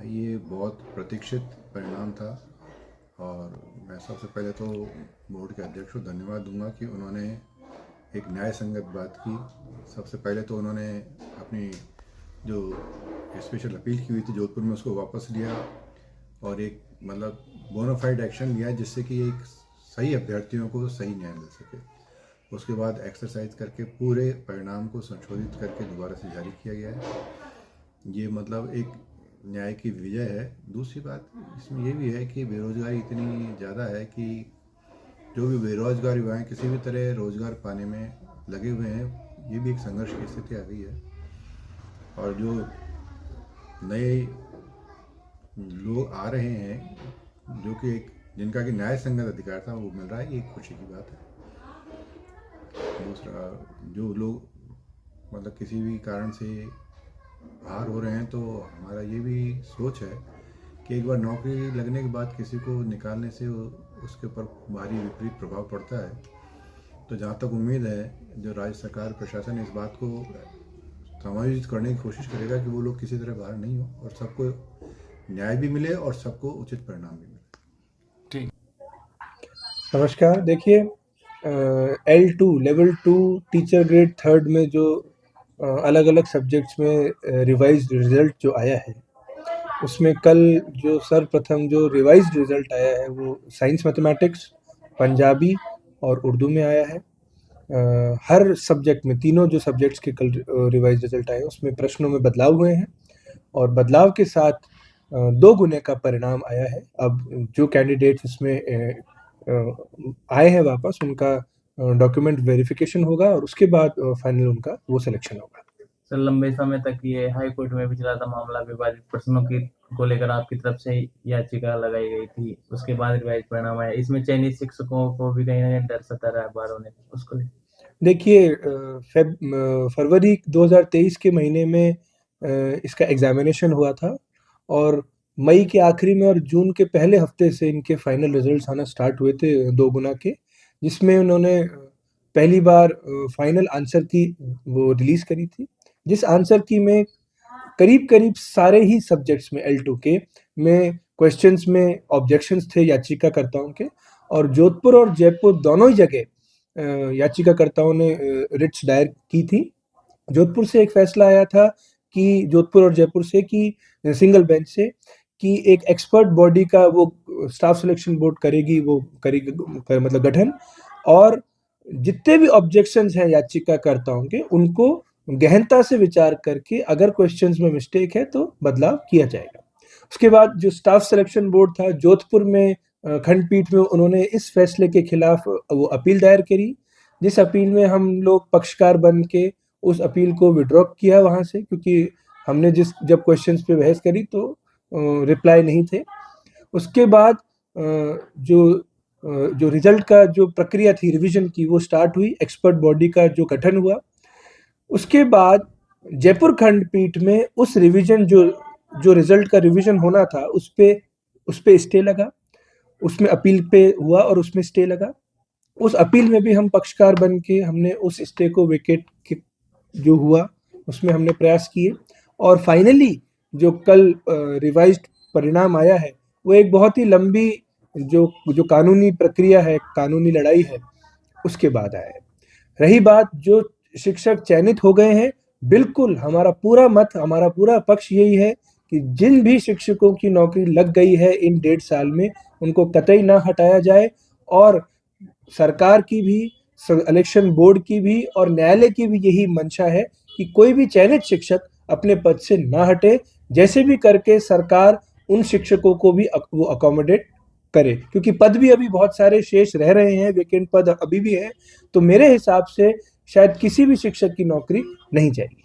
ये बहुत प्रतीक्षित परिणाम था और मैं सबसे पहले तो बोर्ड के अध्यक्ष को धन्यवाद दूंगा कि उन्होंने एक न्याय संगत बात की। सबसे पहले तो उन्होंने अपनी जो स्पेशल अपील की हुई थी जोधपुर में उसको वापस लिया और एक मतलब बोनाफाइड एक्शन लिया जिससे कि एक सही अभ्यर्थियों को सही न्याय मिल सके। उसके बाद एक्सरसाइज करके पूरे परिणाम को संशोधित करके दोबारा से जारी किया गया है। ये मतलब एक न्याय की विजय है। दूसरी बात इसमें ये भी है कि बेरोज़गारी इतनी ज़्यादा है कि जो भी बेरोज़गार युवा हैं किसी भी तरह रोज़गार पाने में लगे हुए हैं, ये भी एक संघर्ष की स्थिति आ गई है। और जो नए लोग आ रहे हैं जो कि एक जिनका कि न्याय संगत अधिकार था वो मिल रहा है, ये एक खुशी की बात है। दूसरा, जो लोग मतलब किसी भी कारण से बाहर हो रहे हैं तो हमारा ये भी सोच है कि एक बार नौकरी लगने के बाद किसी को निकालने से उसके ऊपर भारी विपरीत प्रभाव पड़ता है। तो जहाँ तक उम्मीद है जो राज्य सरकार प्रशासन इस बात को समायोजित करने की कोशिश करेगा कि वो लोग किसी तरह बाहर नहीं हो और सबको न्याय भी मिले और सबको उचित परिणाम भी मिले। ठीक। नमस्कार। देखिए, L2 level 2 teacher grade 3rd में जो अलग अलग सब्जेक्ट्स में रिवाइज्ड रिजल्ट जो आया है उसमें कल जो सर्वप्रथम जो रिवाइज्ड रिजल्ट आया है वो साइंस, मैथमेटिक्स, पंजाबी और उर्दू में आया है। हर सब्जेक्ट में तीनों जो सब्जेक्ट्स के कल रिवाइज रिजल्ट आए उसमें प्रश्नों में बदलाव हुए हैं और बदलाव के साथ 2 गुने का परिणाम आया है। अब जो कैंडिडेट्स इसमें आए हैं वापस उनका डॉक्यूमेंट वेरिफिकेशन होगा और उसके बाद फाइनल उनका वो सिलेक्शन होगा। सर, लंबे समय तक ये हाई कोर्ट में भी चला था मामला, विवादित प्रश्नों की को लेकर आपकी तरफ से याचिका लगाई गई थी, उसके बाद रिवाइज परिणाम आया। इसमें चयनित शिक्षकों को भी कहीं ना कहीं डर सता रहा है बार होने उसको ले। देखिए, फरवरी 2023 के महीने में इसका एग्जामिनेशन हुआ था और मई के आखिरी में और जून के पहले हफ्ते से इनके फाइनल रिजल्ट्स आना स्टार्ट हुए थे 2 गुना के, जिसमें उन्होंने पहली बार फाइनल आंसर की वो रिलीज़ करी थी, जिस आंसर की में करीब-करीब सारे ही सब्जेक्ट्स में L2 के में क्वेश्चंस में ऑब्जेक्शंस थे याचिकाकर्ताओं के और जोधपुर और जयपुर दोनों ही जगह याचिकाकर्ताओं ने रिट्स दायर की थी। जोधपुर से एक फैसला आया था कि जोधपुर और जयपुर से कि सिंगल बेंच से कि एक एक्सपर्ट बॉडी का वो स्टाफ सिलेक्शन बोर्ड करेगी, वो करेगी मतलब गठन, और जितने भी ऑब्जेक्शंस हैं याचिकाकर्ताओं के उनको गहनता से विचार करके अगर क्वेश्चंस में मिस्टेक है तो बदलाव किया जाएगा। उसके बाद जो स्टाफ सिलेक्शन बोर्ड था जोधपुर में खंडपीठ में उन्होंने इस फैसले के खिलाफ वो अपील दायर करी, जिस अपील में हम लोग पक्षकार बन के उस अपील को विड्रॉ किया वहाँ से, क्योंकि हमने जब क्वेश्चंस पे बहस करी तो रिप्लाई नहीं थे। उसके बाद जो रिजल्ट का जो प्रक्रिया थी रिवीजन की वो स्टार्ट हुई, एक्सपर्ट बॉडी का जो गठन हुआ। उसके बाद जयपुर खंडपीठ में उस रिवीजन जो रिजल्ट का रिवीजन होना था उस पे स्टे लगा, उसमें अपील पे हुआ और उसमें स्टे लगा। उस अपील में भी हम पक्षकार बन के हमने उस स्टे को वेकेट जो हुआ उसमें हमने प्रयास किए और फाइनली जो कल रिवाइज्ड परिणाम आया है वो एक बहुत ही लंबी जो कानूनी प्रक्रिया है, कानूनी लड़ाई है, उसके बाद आया है। रही बात जो शिक्षक चयनित हो गए हैं, बिल्कुल हमारा पूरा मत, हमारा पूरा पक्ष यही है कि जिन भी शिक्षकों की नौकरी लग गई है इन 1.5 साल में उनको कतई ना हटाया जाए और सरकार की भी, इलेक्शन बोर्ड की भी और न्यायालय की भी यही मंशा है कि कोई भी चयनित शिक्षक अपने पद से ना हटे, जैसे भी करके सरकार उन शिक्षकों को भी वो अकोमोडेट करे, क्योंकि पद भी अभी बहुत सारे शेष रह रहे हैं, वैकेंट पद अभी भी हैं। तो मेरे हिसाब से शायद किसी भी शिक्षक की नौकरी नहीं जाएगी।